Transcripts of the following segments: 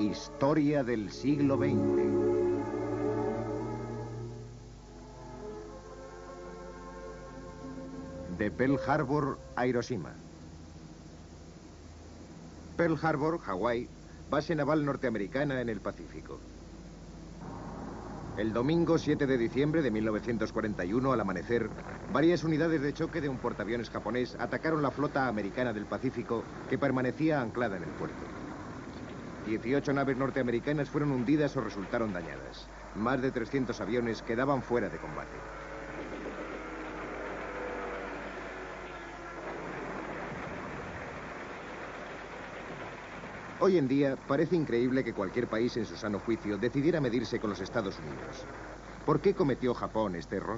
Historia del siglo XX. De Pearl Harbor a Hiroshima. Pearl Harbor, Hawái, base naval norteamericana en el Pacífico. El domingo 7 de diciembre de 1941, al amanecer, varias unidades de choque de un portaaviones japonés atacaron la flota americana del Pacífico que permanecía anclada en el puerto. 18 naves norteamericanas fueron hundidas o resultaron dañadas. Más de 300 aviones quedaban fuera de combate. Hoy en día parece increíble que cualquier país en su sano juicio decidiera medirse con los Estados Unidos. ¿Por qué cometió Japón este error?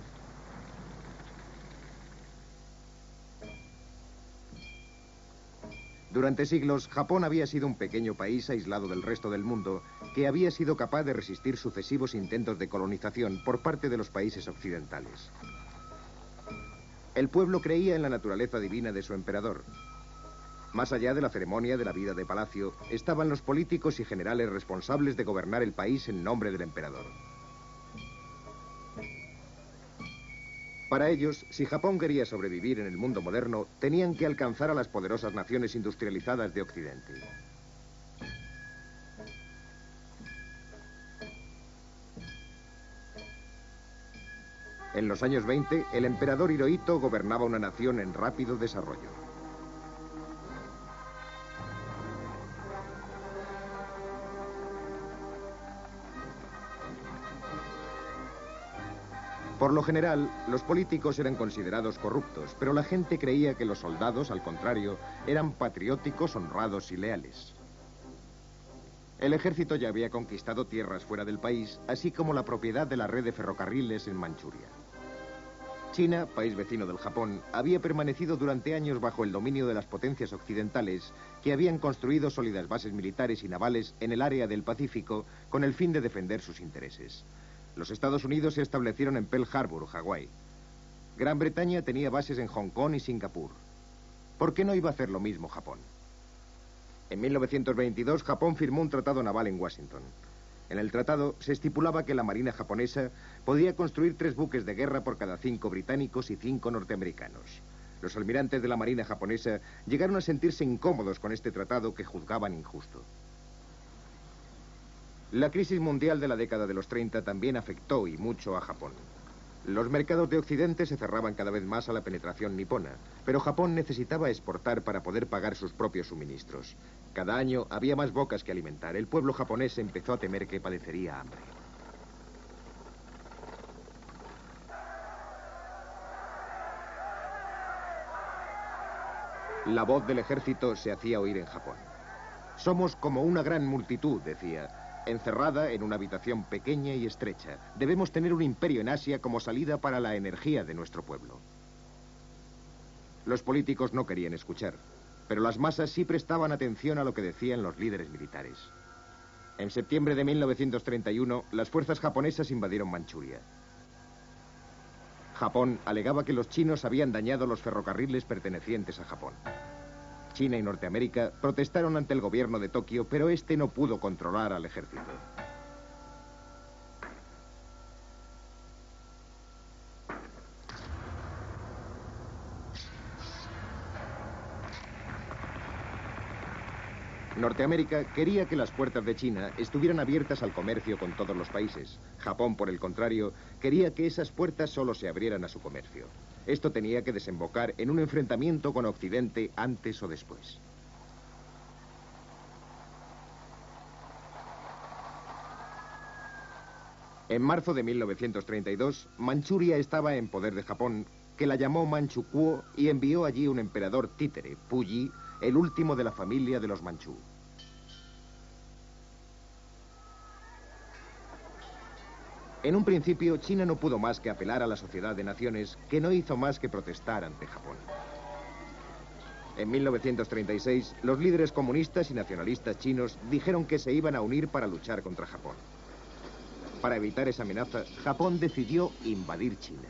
Durante siglos, Japón había sido un pequeño país aislado del resto del mundo que había sido capaz de resistir sucesivos intentos de colonización por parte de los países occidentales. El pueblo creía en la naturaleza divina de su emperador. Más allá de la ceremonia de la vida de palacio, estaban los políticos y generales responsables de gobernar el país en nombre del emperador. Para ellos, si Japón quería sobrevivir en el mundo moderno, tenían que alcanzar a las poderosas naciones industrializadas de Occidente. En los años 20, el emperador Hirohito gobernaba una nación en rápido desarrollo. Por lo general, los políticos eran considerados corruptos, pero la gente creía que los soldados, al contrario, eran patrióticos, honrados y leales. El ejército ya había conquistado tierras fuera del país, así como la propiedad de la red de ferrocarriles en Manchuria. China, país vecino del Japón, había permanecido durante años bajo el dominio de las potencias occidentales que habían construido sólidas bases militares y navales en el área del Pacífico con el fin de defender sus intereses. Los Estados Unidos se establecieron en Pearl Harbor, Hawái. Gran Bretaña tenía bases en Hong Kong y Singapur. ¿Por qué no iba a hacer lo mismo Japón? En 1922, Japón firmó un tratado naval en Washington. En el tratado se estipulaba que la marina japonesa podía construir 3 buques de guerra por cada 5 británicos y 5 norteamericanos. Los almirantes de la marina japonesa llegaron a sentirse incómodos con este tratado que juzgaban injusto. La crisis mundial de la década de los 30 también afectó y mucho a Japón. Los mercados de Occidente se cerraban cada vez más a la penetración nipona, pero Japón necesitaba exportar para poder pagar sus propios suministros. Cada año había más bocas que alimentar. El pueblo japonés empezó a temer que padecería hambre. La voz del ejército se hacía oír en Japón. Somos como una gran multitud, decía, encerrada en una habitación pequeña y estrecha. Debemos tener un imperio en Asia como salida para la energía de nuestro pueblo. Los políticos no querían escuchar, pero las masas sí prestaban atención a lo que decían los líderes militares. En septiembre de 1931, las fuerzas japonesas invadieron Manchuria. Japón alegaba que los chinos habían dañado los ferrocarriles pertenecientes a Japón. China y Norteamérica protestaron ante el gobierno de Tokio, pero este no pudo controlar al ejército. Norteamérica quería que las puertas de China estuvieran abiertas al comercio con todos los países. Japón, por el contrario, quería que esas puertas solo se abrieran a su comercio. Esto tenía que desembocar en un enfrentamiento con Occidente antes o después. En marzo de 1932, Manchuria estaba en poder de Japón, que la llamó Manchukuo y envió allí un emperador títere, Puyi, el último de la familia de los Manchú. En un principio, China no pudo más que apelar a la Sociedad de Naciones, que no hizo más que protestar ante Japón. En 1936, los líderes comunistas y nacionalistas chinos dijeron que se iban a unir para luchar contra Japón. Para evitar esa amenaza, Japón decidió invadir China.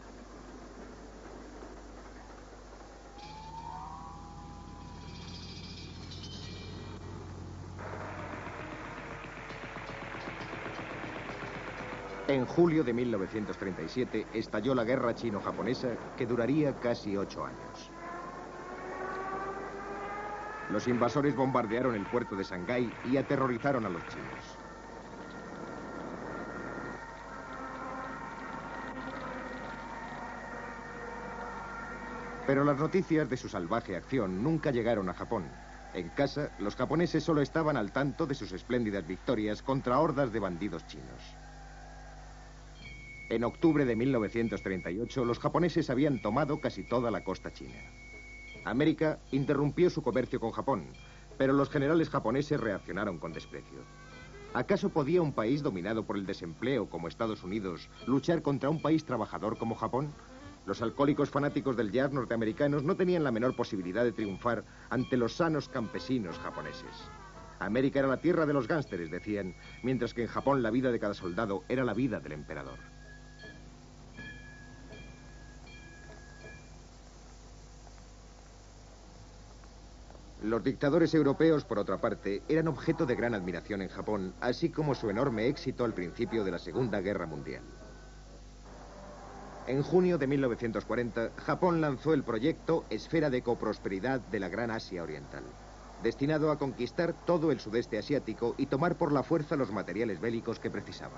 En julio de 1937 estalló la guerra chino-japonesa que duraría casi 8 años. Los invasores bombardearon el puerto de Shanghái y aterrorizaron a los chinos. Pero las noticias de su salvaje acción nunca llegaron a Japón. En casa, los japoneses solo estaban al tanto de sus espléndidas victorias contra hordas de bandidos chinos. En octubre de 1938, los japoneses habían tomado casi toda la costa china. América interrumpió su comercio con Japón, pero los generales japoneses reaccionaron con desprecio. ¿Acaso podía un país dominado por el desempleo como Estados Unidos luchar contra un país trabajador como Japón? Los alcohólicos fanáticos del jazz norteamericanos no tenían la menor posibilidad de triunfar ante los sanos campesinos japoneses. América era la tierra de los gánsteres, decían, mientras que en Japón la vida de cada soldado era la vida del emperador. Los dictadores europeos, por otra parte, eran objeto de gran admiración en Japón, así como su enorme éxito al principio de la Segunda Guerra Mundial. En junio de 1940, Japón lanzó el proyecto Esfera de Coprosperidad de la Gran Asia Oriental, destinado a conquistar todo el sudeste asiático y tomar por la fuerza los materiales bélicos que precisaba.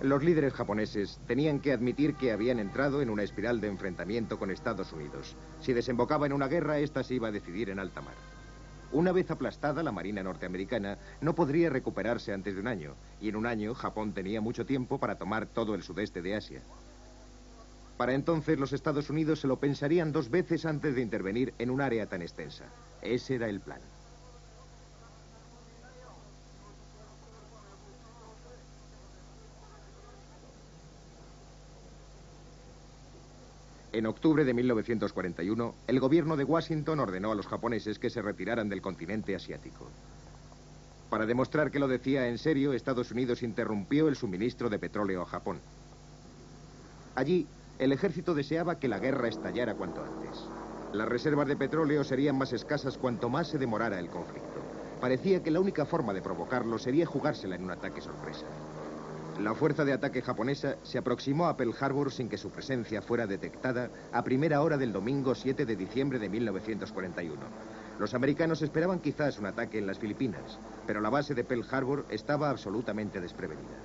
Los líderes japoneses tenían que admitir que habían entrado en una espiral de enfrentamiento con Estados Unidos. Si desembocaba en una guerra, esta se iba a decidir en alta mar. Una vez aplastada, la marina norteamericana no podría recuperarse antes de un año, y en un año Japón tenía mucho tiempo para tomar todo el sudeste de Asia. Para entonces los Estados Unidos se lo pensarían 2 veces antes de intervenir en un área tan extensa. Ese era el plan. En octubre de 1941, el gobierno de Washington ordenó a los japoneses que se retiraran del continente asiático. Para demostrar que lo decía en serio, Estados Unidos interrumpió el suministro de petróleo a Japón. Allí, el ejército deseaba que la guerra estallara cuanto antes. Las reservas de petróleo serían más escasas cuanto más se demorara el conflicto. Parecía que la única forma de provocarlo sería jugársela en un ataque sorpresa. La fuerza de ataque japonesa se aproximó a Pearl Harbor sin que su presencia fuera detectada a primera hora del domingo 7 de diciembre de 1941. Los americanos esperaban quizás un ataque en las Filipinas, pero la base de Pearl Harbor estaba absolutamente desprevenida.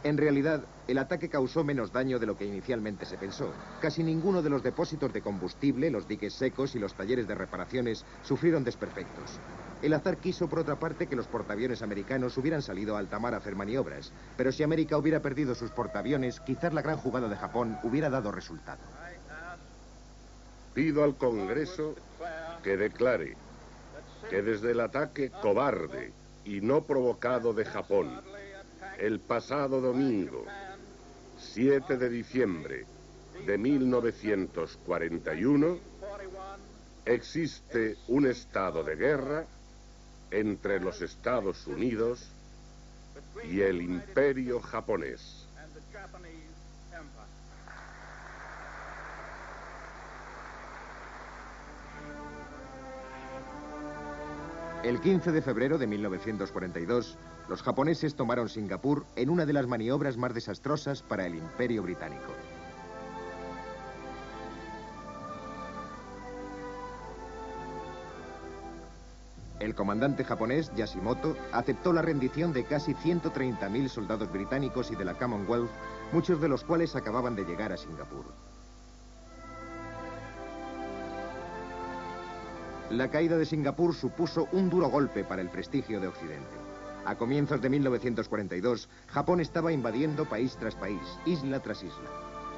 En realidad, el ataque causó menos daño de lo que inicialmente se pensó. Casi ninguno de los depósitos de combustible, los diques secos y los talleres de reparaciones sufrieron desperfectos. El azar quiso, por otra parte, que los portaaviones americanos hubieran salido a alta mar a hacer maniobras. Pero si América hubiera perdido sus portaaviones, quizás la gran jugada de Japón hubiera dado resultado. Pido al Congreso que declare que desde el ataque cobarde y no provocado de Japón, el pasado domingo, 7 de diciembre de 1941, existe un estado de guerra entre los Estados Unidos y el Imperio japonés. El 15 de febrero de 1942, los japoneses tomaron Singapur en una de las maniobras más desastrosas para el Imperio británico. El comandante japonés, Yashimoto, aceptó la rendición de casi 130.000 soldados británicos y de la Commonwealth, muchos de los cuales acababan de llegar a Singapur. La caída de Singapur supuso un duro golpe para el prestigio de Occidente. A comienzos de 1942, Japón estaba invadiendo país tras país, isla tras isla.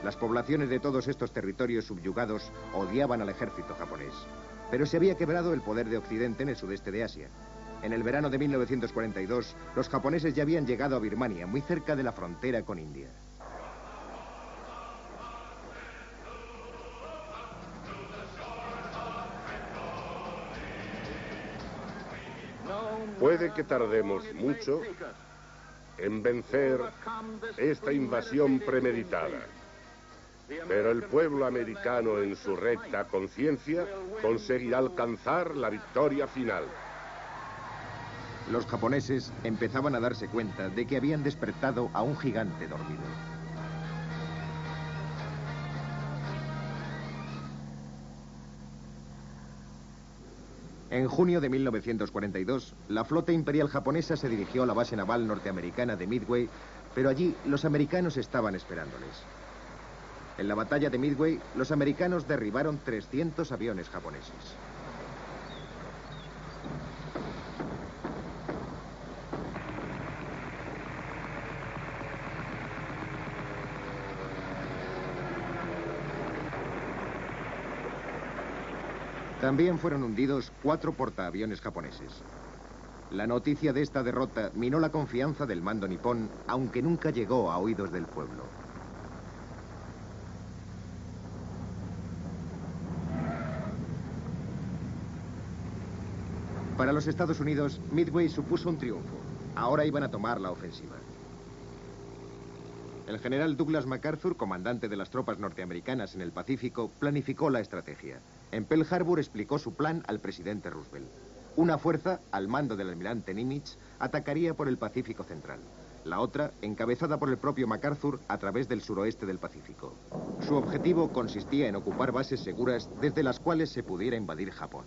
Las poblaciones de todos estos territorios subyugados odiaban al ejército japonés. Pero se había quebrado el poder de Occidente en el sudeste de Asia. En el verano de 1942, los japoneses ya habían llegado a Birmania, muy cerca de la frontera con India. Puede que tardemos mucho en vencer esta invasión premeditada, pero el pueblo americano en su recta conciencia conseguirá alcanzar la victoria final. Los japoneses empezaban a darse cuenta de que habían despertado a un gigante dormido. En junio de 1942, la flota imperial japonesa se dirigió a la base naval norteamericana de Midway, pero allí los americanos estaban esperándoles. En la batalla de Midway, los americanos derribaron 300 aviones japoneses. También fueron hundidos 4 portaaviones japoneses. La noticia de esta derrota minó la confianza del mando nipón, aunque nunca llegó a oídos del pueblo. Para los Estados Unidos, Midway supuso un triunfo. Ahora iban a tomar la ofensiva. El general Douglas MacArthur, comandante de las tropas norteamericanas en el Pacífico, planificó la estrategia. En Pearl Harbor explicó su plan al presidente Roosevelt. Una fuerza, al mando del almirante Nimitz, atacaría por el Pacífico Central. La otra, encabezada por el propio MacArthur, a través del suroeste del Pacífico. Su objetivo consistía en ocupar bases seguras desde las cuales se pudiera invadir Japón.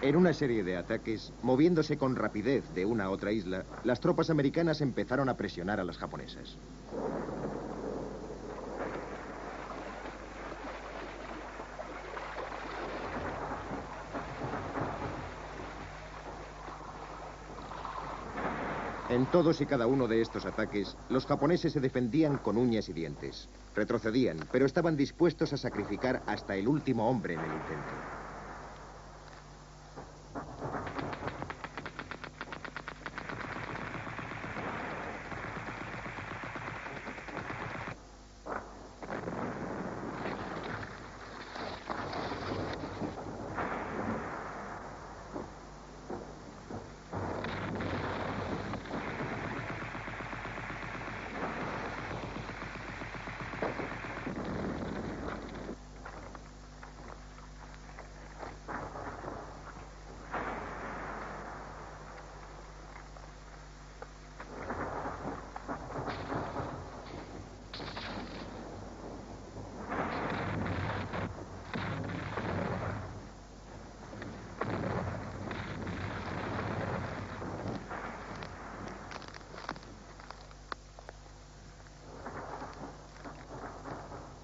En una serie de ataques, moviéndose con rapidez de una a otra isla, las tropas americanas empezaron a presionar a las japonesas. En todos y cada uno de estos ataques, los japoneses se defendían con uñas y dientes. Retrocedían, pero estaban dispuestos a sacrificar hasta el último hombre en el intento.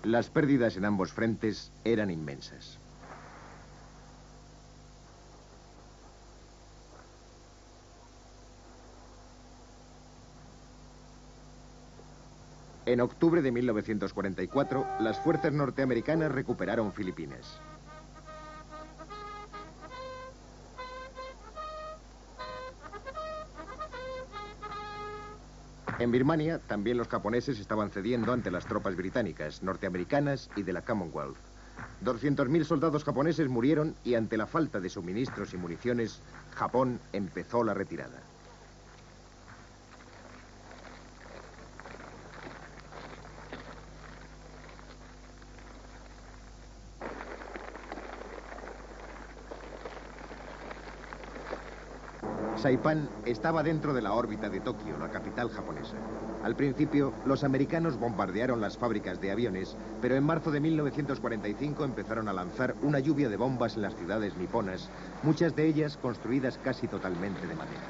Las pérdidas en ambos frentes eran inmensas. En octubre de 1944, las fuerzas norteamericanas recuperaron Filipinas. En Birmania, también los japoneses estaban cediendo ante las tropas británicas, norteamericanas y de la Commonwealth. 200.000 soldados japoneses murieron y ante la falta de suministros y municiones, Japón empezó la retirada. Saipán estaba dentro de la órbita de Tokio, la capital japonesa. Al principio, los americanos bombardearon las fábricas de aviones, pero en marzo de 1945 empezaron a lanzar una lluvia de bombas en las ciudades niponas, muchas de ellas construidas casi totalmente de madera.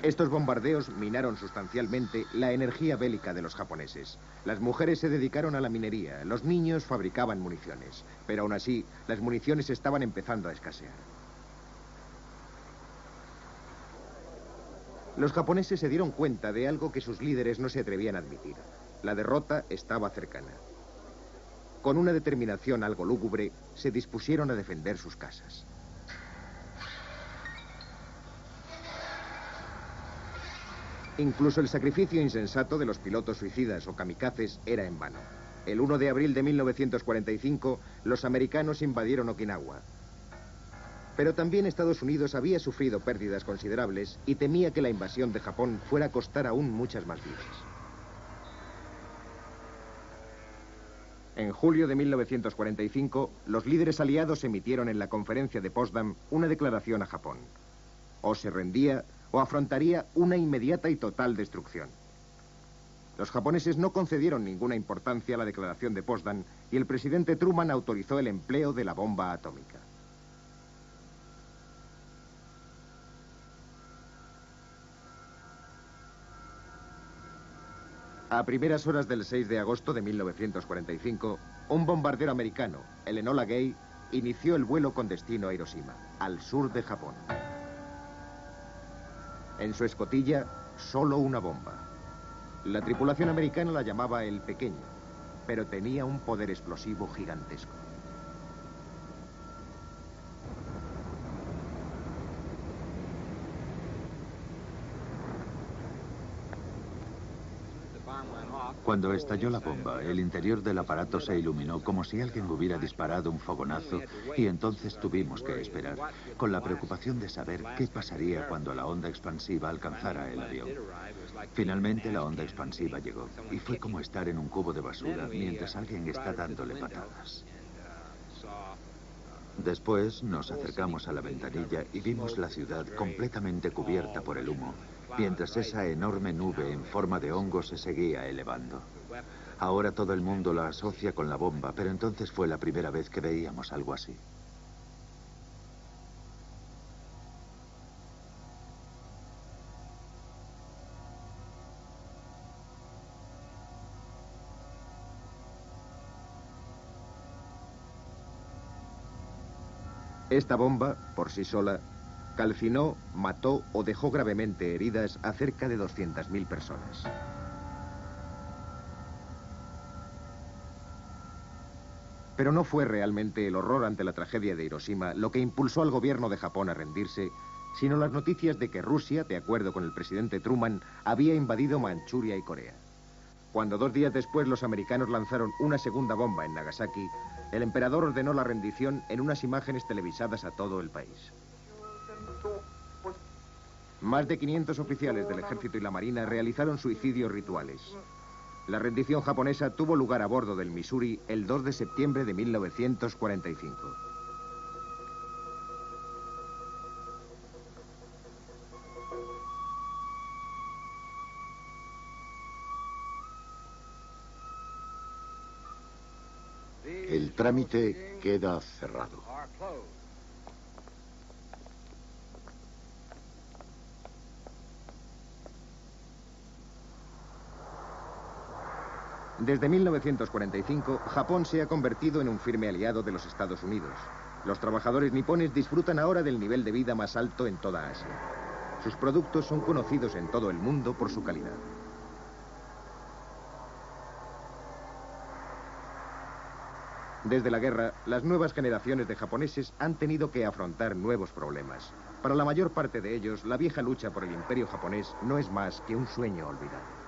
Estos bombardeos minaron sustancialmente la energía bélica de los japoneses. Las mujeres se dedicaron a la minería, los niños fabricaban municiones, pero aún así, las municiones estaban empezando a escasear. Los japoneses se dieron cuenta de algo que sus líderes no se atrevían a admitir. La derrota estaba cercana. Con una determinación algo lúgubre, se dispusieron a defender sus casas. Incluso el sacrificio insensato de los pilotos suicidas o kamikazes era en vano. El 1 de abril de 1945, los americanos invadieron Okinawa. Pero también Estados Unidos había sufrido pérdidas considerables y temía que la invasión de Japón fuera a costar aún muchas más vidas. En julio de 1945, los líderes aliados emitieron en la conferencia de Potsdam una declaración a Japón. O se rendía o afrontaría una inmediata y total destrucción. Los japoneses no concedieron ninguna importancia a la declaración de Potsdam y el presidente Truman autorizó el empleo de la bomba atómica. A primeras horas del 6 de agosto de 1945, un bombardero americano, el Enola Gay, inició el vuelo con destino a Hiroshima, al sur de Japón. En su escotilla, solo una bomba. La tripulación americana la llamaba el Pequeño, pero tenía un poder explosivo gigantesco. Cuando estalló la bomba, el interior del aparato se iluminó como si alguien hubiera disparado un fogonazo y entonces tuvimos que esperar, con la preocupación de saber qué pasaría cuando la onda expansiva alcanzara el avión. Finalmente la onda expansiva llegó y fue como estar en un cubo de basura mientras alguien está dándole patadas. Después nos acercamos a la ventanilla y vimos la ciudad completamente cubierta por el humo, mientras esa enorme nube en forma de hongo se seguía elevando. Ahora todo el mundo la asocia con la bomba, pero entonces fue la primera vez que veíamos algo así. Esta bomba, por sí sola, calcinó, mató o dejó gravemente heridas a cerca de 200.000 personas. Pero no fue realmente el horror ante la tragedia de Hiroshima lo que impulsó al gobierno de Japón a rendirse, sino las noticias de que Rusia, de acuerdo con el presidente Truman, había invadido Manchuria y Corea. Cuando 2 días después los americanos lanzaron una segunda bomba en Nagasaki, el emperador ordenó la rendición en unas imágenes televisadas a todo el país. Más de 500 oficiales del ejército y la marina realizaron suicidios rituales. La rendición japonesa tuvo lugar a bordo del Missouri el 2 de septiembre de 1945. El trámite queda cerrado. Desde 1945, Japón se ha convertido en un firme aliado de los Estados Unidos. Los trabajadores nipones disfrutan ahora del nivel de vida más alto en toda Asia. Sus productos son conocidos en todo el mundo por su calidad. Desde la guerra, las nuevas generaciones de japoneses han tenido que afrontar nuevos problemas. Para la mayor parte de ellos, la vieja lucha por el imperio japonés no es más que un sueño olvidado.